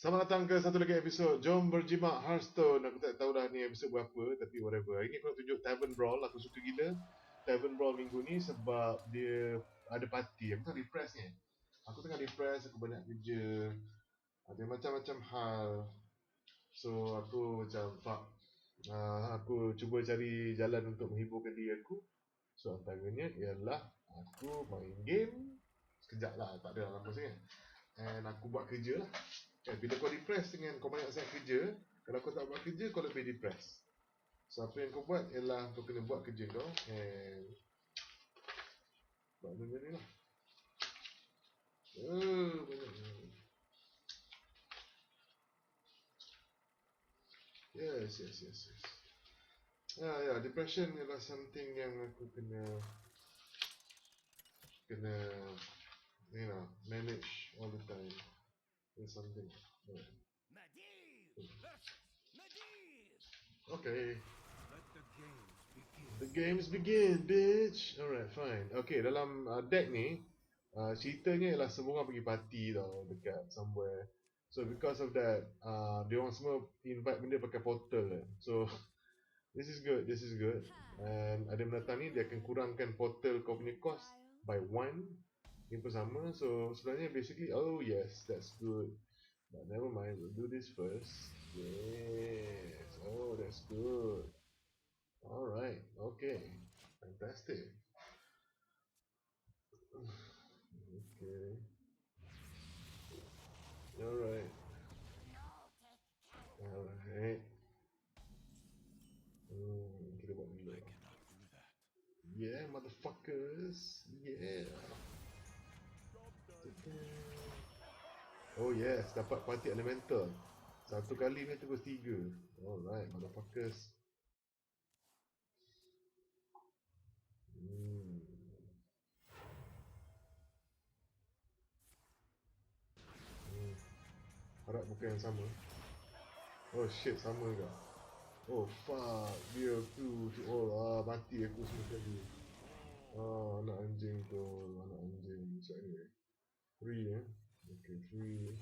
Selamat datang ke satu lagi episod Jom Berjimat Hearthstone. Aku tak tahu dah ni episod berapa, tapi whatever. Hari ni aku nak tunjuk Tavern Brawl. Aku suka gila Tavern Brawl minggu ni sebab dia ada party. Aku tengah depress ni. Aku tengah depress, aku banyak kerja, ada macam-macam hal. So aku macam fuck. Aku cuba cari jalan untuk menghiburkan diri aku. So antaranya ialah aku main game. Sekejap lah, tak ada lama sangat. And aku buat kerja lah. Bila kau depressed dengan kau banyak sangat kerja, kalau kau tak buat kerja, kau lebih depressed. So apa yang kau buat ialah kau kena buat kerja kau and buat benda ni lah. Banyak. Yes. Ya, depression ialah something yang aku kena manage all the time. It's something. Okay. The games begin, bitch. Alright, fine. Okay, dalam deck ni, ceritanya ialah semua orang pergi party tau dekat somewhere. So because of that, dia orang semua invite benda pakai portal kan. So this is good. And ada mendatang ni dia akan kurangkan portal kau punya cost by 1. Ini pun sama. So sebenarnya basically, oh yes, that's good. But never mind, we'll do this first. Yes. Oh, that's good. Alright, okay. Fantastic. Okay. Alright. Kita buat dulu. Yeah, motherfuckers. Yeah. Oh yes, dapat party elemental. Satu kali ni terus 3. Alright, motherfuckers. Harap bukan yang sama. Oh shit, sama ke? Oh fuck, dia tu mati aku semua sekali. Anak anjing tu, anak anjing. So anyway, 3 Okay, 3.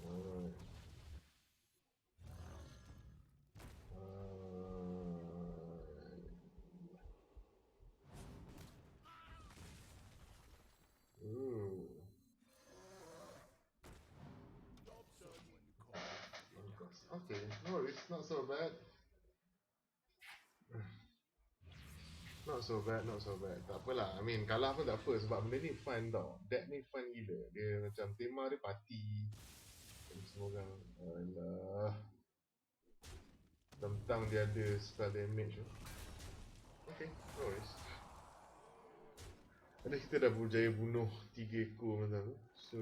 Alright. Okay, no, it's not so bad. Not so bad. Tak apalah. I mean, kalah pun tak apa sebab benda ni fun tau. Deck ni fun gila. Dia macam tema dia party. Semua orang, alah. Tentang dia ada spell damage tu. Okay, no worries. Ada kita dah berjaya bunuh 3 ekor macam tu. So,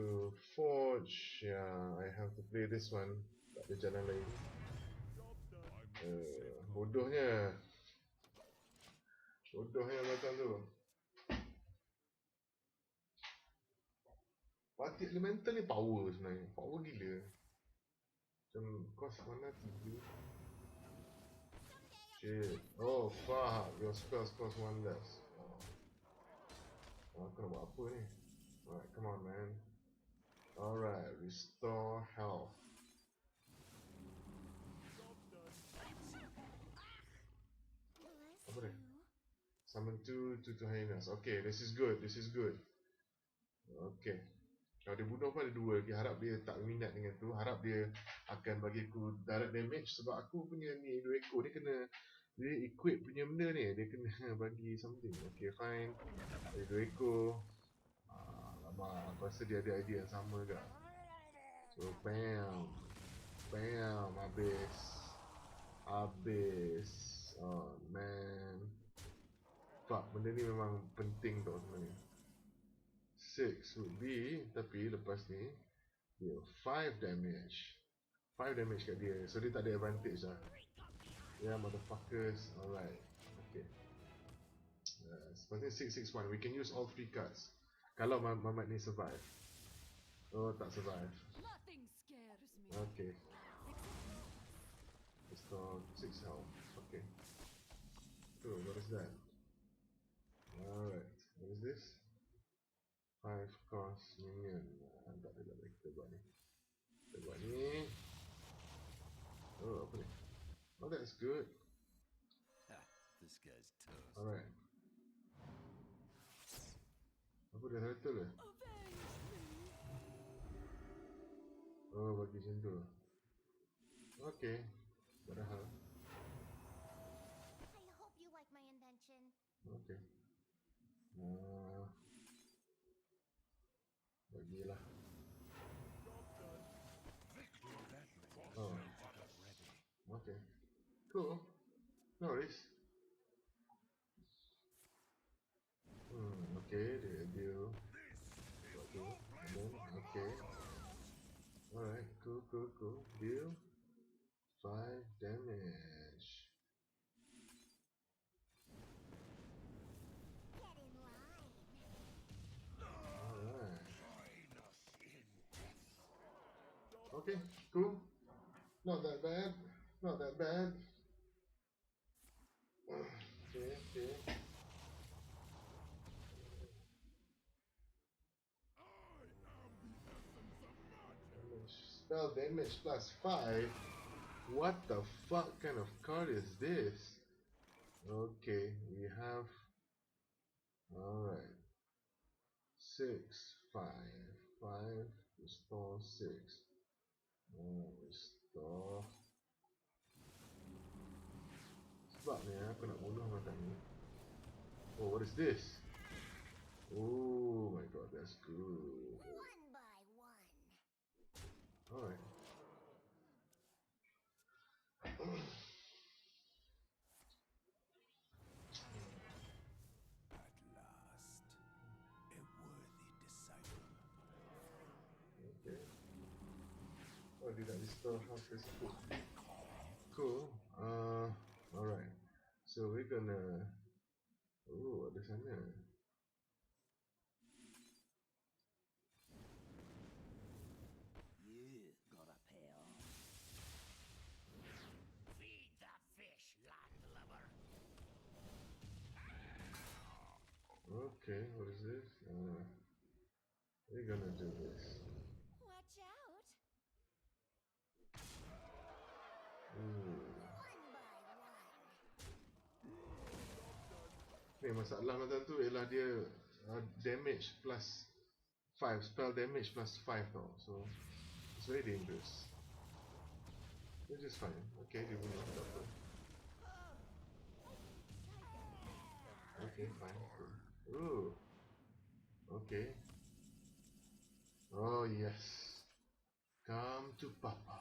Forge, I have to play this one. Tak ada jalan lain. Bodohnya macam tu. Party elemental ni power sebenarnya. Power gila. Macam cost mana 3. Shit. Oh fuck. Your spells cost 1 less. Aku nak buat apa ni? Alright, come on man. Alright, restore health. Apa ni? Summon 2 to hyenas. Okay, this is good. Okay. Kalau dia bunuh pun ada 2 lagi. Harap dia tak minat dengan tu. Harap dia akan bagi aku direct damage. Sebab aku punya ni 2 ekor. Dia kena, dia equip punya benda ni. Dia kena bagi something. Okay, fine. Ada 2 ekor. Lama. Aku rasa dia ada idea yang sama juga. So, bam. Habis. Oh, man. Fuck, benda ni memang penting tau sebenarnya. 6 would be, tapi lepas ni dia 5 damage. 5 damage kat dia. So dia tak ada advantage lah. Yeah, motherfuckers. Alright. Okay. Sepertinya 661. We can use all 3 cards. Kalau Mamat ni survive. Oh, tak survive. Okay. Restore 6 health. Okay. So, what is that? Alright. What is this? 5 cost minion. Tak ada kita buat ni. Oh, that's good. This guy's toast. Alright. Apa dah settle ke? Oh, bagi macam tu. Okay. Padahal. I hope you like my invention. Okay. Bagilah. Oh. Okay. Cool. No worries. Okay, deal. And then, okay. Alright, cool. Deal. 5 damage. Get in line. Alright. Okay, cool. Not that bad. Okay. Spell damage plus 5. What the fuck kind of card is this? Okay, we have. Alright. 6, 5. 5, restore 6. Restore. Sebabnya aku nak bunuh macam ni. Oh, what is this? Oh my god, that's good. One by one. Alright. At last, a worthy disciple. Okay. Oh, dia dah restore half his food. Cool. Alright. So we're gonna. Oh, ada sana. You got a pail. Feed the fish, landlubber. Okay, what is this? We're gonna do this. Watch out. Ooh. One by one. Ni masalah macam tu ialah dia damage plus 5, spell damage plus 5 tau. So it's very dangerous. Which is fine. Okay, dia bunuh tak apa. Okay, fine. Cool. Ooh. Okay. Oh yes. Come to Papa.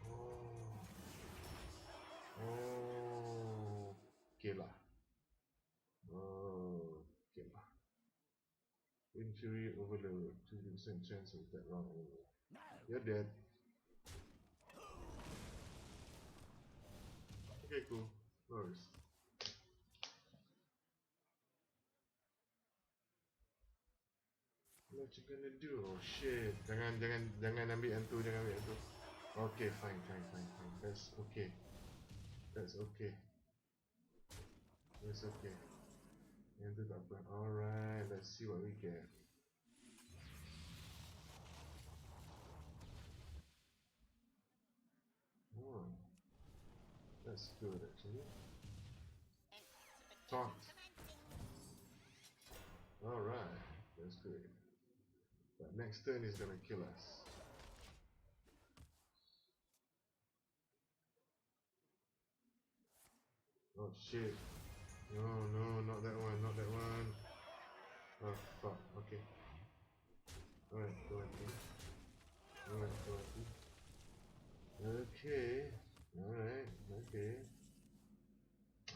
Oh. Oh. Okay lah. Oh. Okay lah. Injury overload. 2% chance of that round over. No. You're dead. Okay, cool. No worries. What you gonna do? Oh shit. Jangan ambil yang tu, jangan ambil yang tu. Okay, fine. That's okay. That's okay. Yang tu tak apa. Alright, let's see what we get. Oh, that's good actually. Taunt. Alright, that's good. But next turn is gonna kill us. Oh shit. No, not that one. Oh fuck, okay. Alright, go ahead. Okay.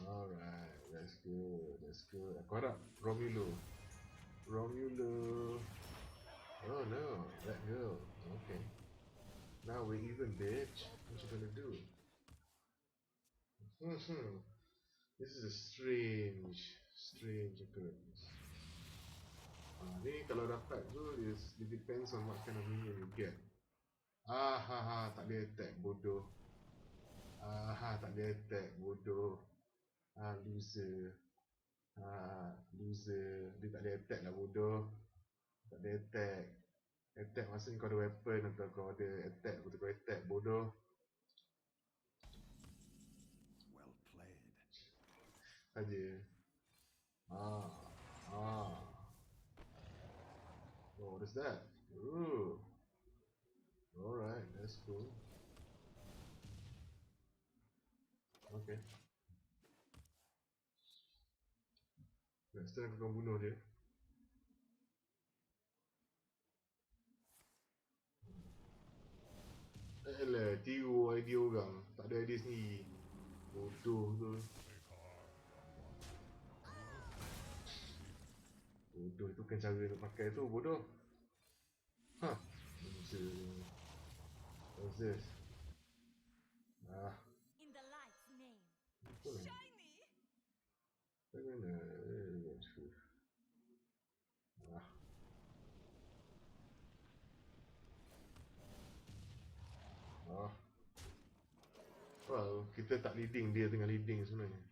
Alright, that's good. Aku harap Romulo. Oh no, that girl. Okay. Now we're even, bitch. What you gonna do? This is a strange occurrence. Ni kalau dapat tu, it depends on what kind of minion you get. Tak ada attack, bodoh. Tak ada attack, bodoh. Loser. Dia tak ada attack lah, bodoh. Tak ada attack. Attack maksudnya kau ada weapon atau kau ada attack, betul kau attack, bodoh. aja. Ah, ah. Oh, what is that? Ooh. Alright, that's cool. Okay. Next time aku akan bunuh dia. Alah, tiru idea orang. Tak ada idea sendiri. Bodoh tu. Bodoh itu kan cara nak pakai tu, bodoh. Huh. What's this? Ah, In the light's name. apa ni? Macam mana? Ah. Ah. Well, kita tak leading, dia tengah leading sebenarnya.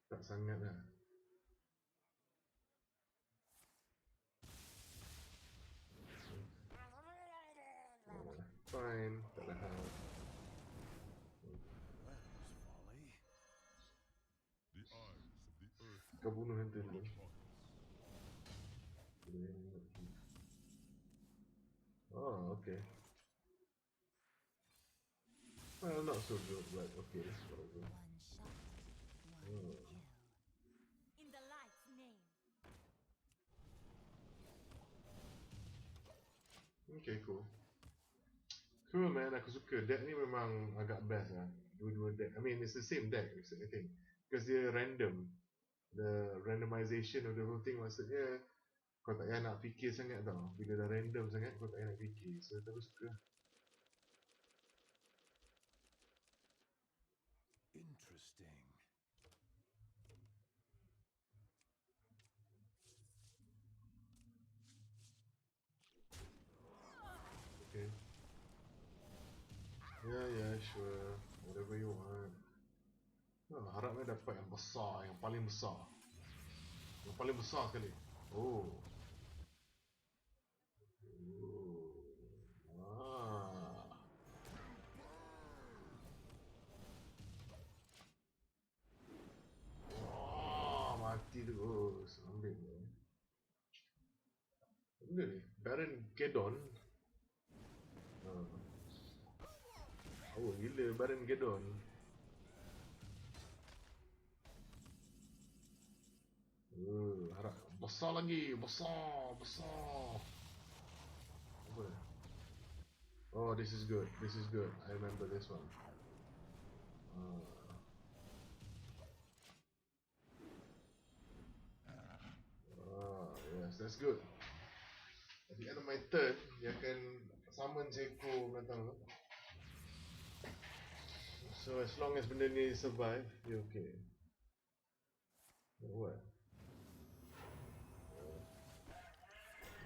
Tak sangat lah. Fine, tak ada hal. That was folly. The eyes of the earth Kau bunuh yang tu dulu. watch us. Oh, okay. Well, not so good, but okay, whatever. One shot, one Oh. kill. In the light's name. Okay, cool. Cool man, aku suka. Deck ni memang agak best lah. Dua-dua deck. I mean, it's the same deck, I think. Because dia random. The randomization of the whole thing maksudnya kau tak payah nak fikir sangat tau. Bila dah random sangat, kau tak payah nak fikir. So, aku suka. Interesting. Okay. Yeah, sure. Whatever you want. Harapnya dapat yang besar, yang paling besar. Yang paling besar sekali. Oh. Ah. Oh, mati terus. Ambil ni. Benda ni. Baron Geddon. Oh, gila Baron Geddon. Harap besar lagi, besar. Apa ni? Oh, this is good. I remember this one. Yes, that's good. At the end of my turn, dia akan summon seekor binatang tu. So as long as benda ni survive, you okay. What?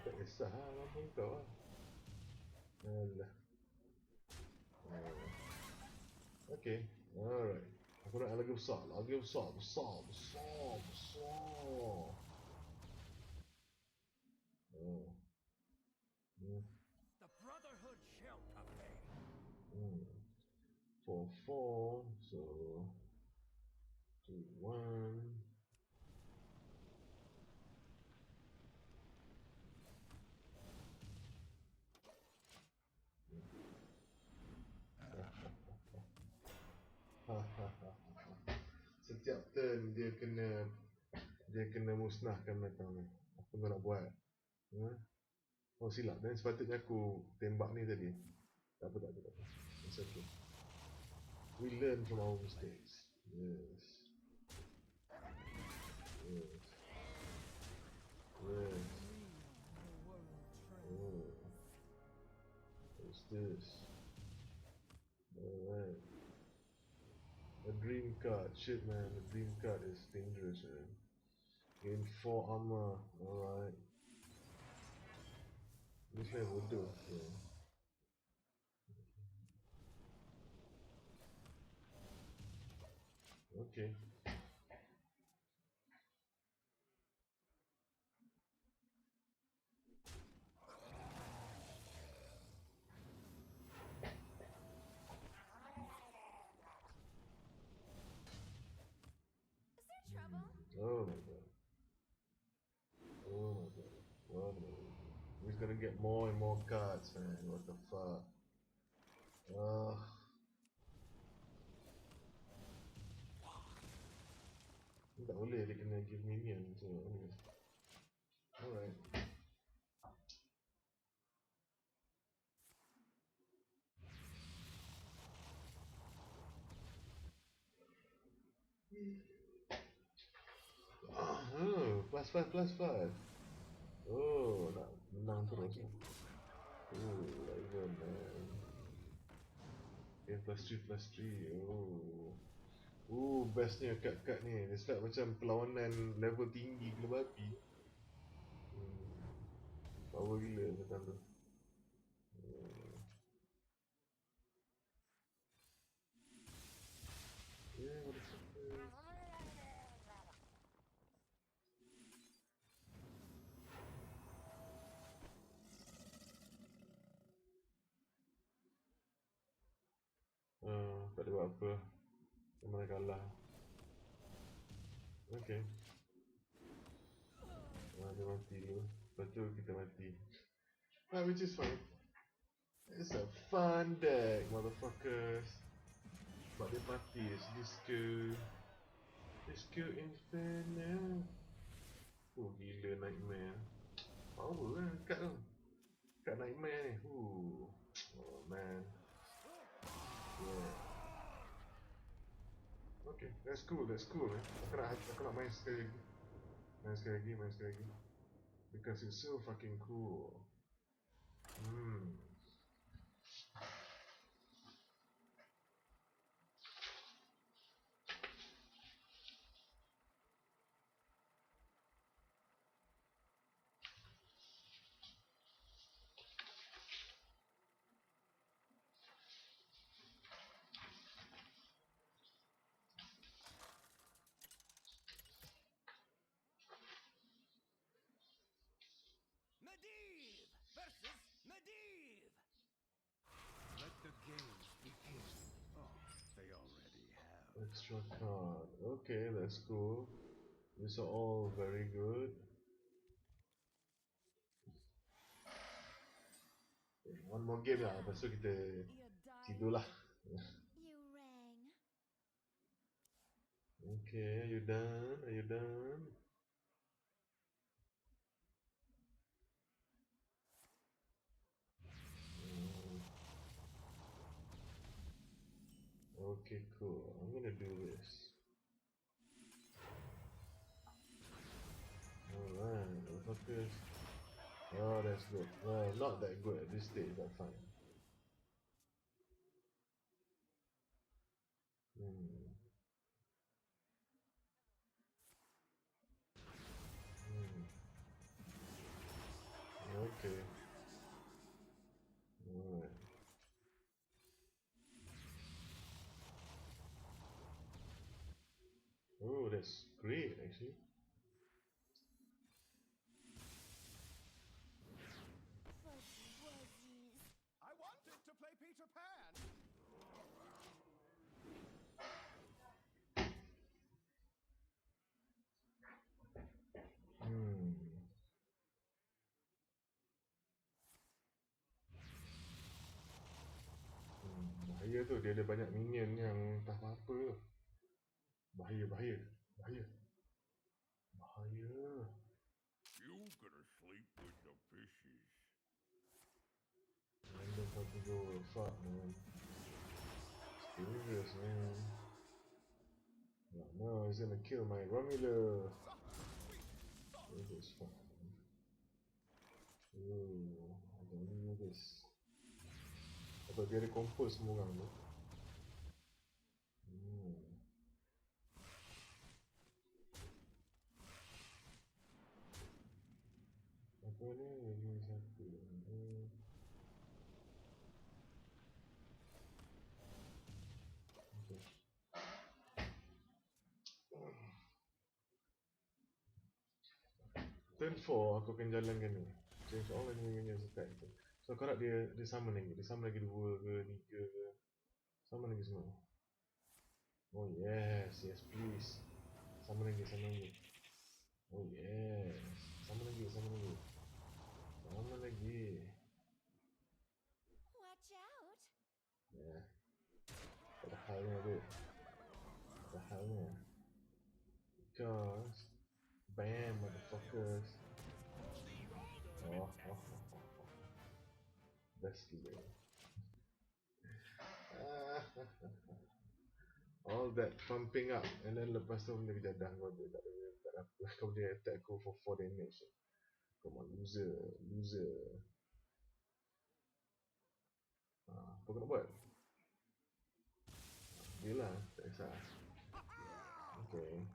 Tak kisah lah, apa kau lah. Alah. Okay, alright. Aku nak lagi besar. Oh. The Brotherhood shall prevail. 4, so 2, 1. Setiap turn dia kena musnahkan binatang ni. Apa kau nak buat? Oh silap, dan sepatutnya aku tembak ni tadi. Tak apa. It's okay. We learn from our mistakes. Yes. Oh. What's this? Alright. A dream card. Shit man, the dream card is dangerous man. Gain 4 armor. Alright. This guy will do. Yeah. Okay. get more and more cards, man. What the fuck? Tak boleh, dia kena give minion. So, anyway. Alright. Oh, +5. Oh, nak menang terus. Oh, even man. Okay, +3. Bestnya kad-kad ni. It's like macam perlawanan level tinggi gila babi. Power gila macam tu. Yeah, what the fuck? Tak ada buat apa. Memang kalah. Okay. Dia mati dulu. Lepas tu kita mati. Which is fine. It's a fun deck, motherfuckers. Sebab dia mati. Disco Inferno. Oh gila Nightmare. Power lah kad tu. Kad Nightmare ni. Oh man. Yeah. Okay, that's cool man. Aku nak main sekali lagi. Because it's so fucking cool. Medivh versus Medivh. Let the games begin. Oh, they already have. Extra card. Okay, that's cool. These are all very good. Okay, one more game lah. Lepas tu kita tidur lah. You rang. Okay, are you done? Okay, cool. I'm gonna do this. Alright, motherfuckers. Oh, that's good. Well, not that good at this stage, but fine. Okay. Alright. Oh, that's great actually. I wanted to play Peter Pan. Bahaya tu, dia ada banyak minion yang tak apa-apa. Bahaya. You gonna sleep with the fishes. Random particle, fuck man. It's dangerous man. No, it's gonna kill my Romulus. This is fun. I don't do this. Atau dia ada compose semua orang tu. Apa ni? Ini satu. Okay. Turn 4 aku akan jalankan ni. Change all enemy attack. So kau nak dia summon lagi. Dia summon lagi 2 ke 3 ke. Summon lagi semua. Oh yes please. Summon lagi. Oh yes. Summon lagi. Lama lagi. Watch out. Ya. Ada halnya tu. Ada halnya. Because bam, motherfuckers. Best gila. All that pumping up and then lepas tu benda kejadah kau dia tak apa. Kau boleh attack aku for 4 damage. Come on, loser. Apa kau nak buat? Yelah, tak kisah. Okay.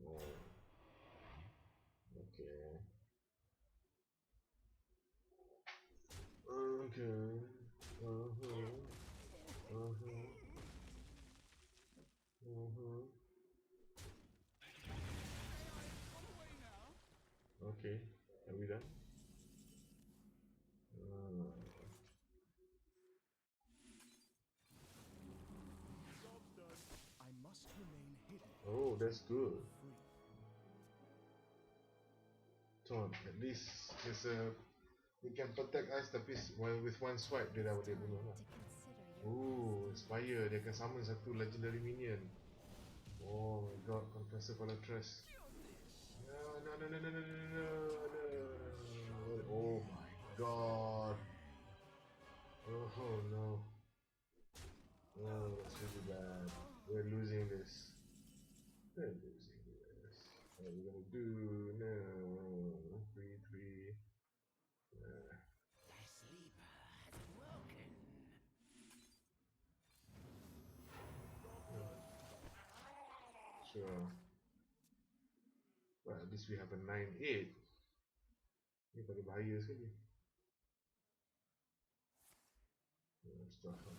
Oh. Okay. Okay. Are we done? I must remain hidden. Oh, that's good. Free. So at least there's a he can protect us tapi with one swipe dia dah boleh bunuh lah. To consider your Oh, Spire dia akan summon satu legendary minion. Oh my god, Confessor Colatress. No. Oh my god. Oh no. Oh, that's really bad. We're losing this. What are we gonna do? No. 3-3. Sure. Well, at least we have a 9-8. Ni paling bahaya sekali. Stuff lah.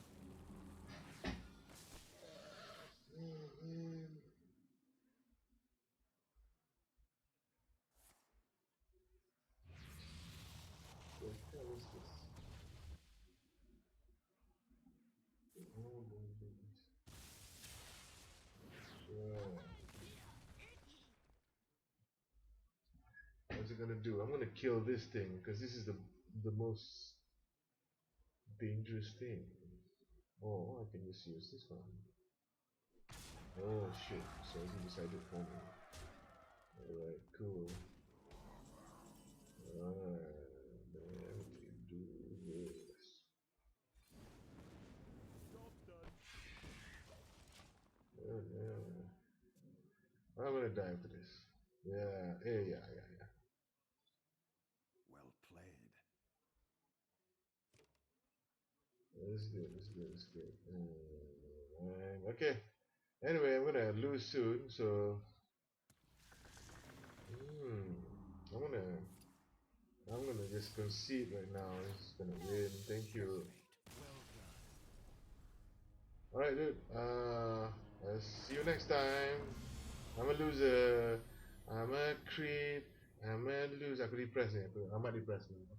What the hell is this? Oh my goodness. Sure. What's it gonna do? I'm gonna kill this thing because this is the most dangerous thing. Oh, I can just use this one. Oh shit, so he decided for me. Alright, cool. Then we do this. Oh no. I'm gonna die after this. Yeah. Well played. It's good. Okay. Anyway, I'm gonna lose soon, so I'm gonna just concede right now. It's gonna win. Thank you. Well done. Alright, dude. I'll see you next time. I'm a loser. I'm a creep. I'm a loser. Aku depressed ni. Aku amat depressed ni. Okay.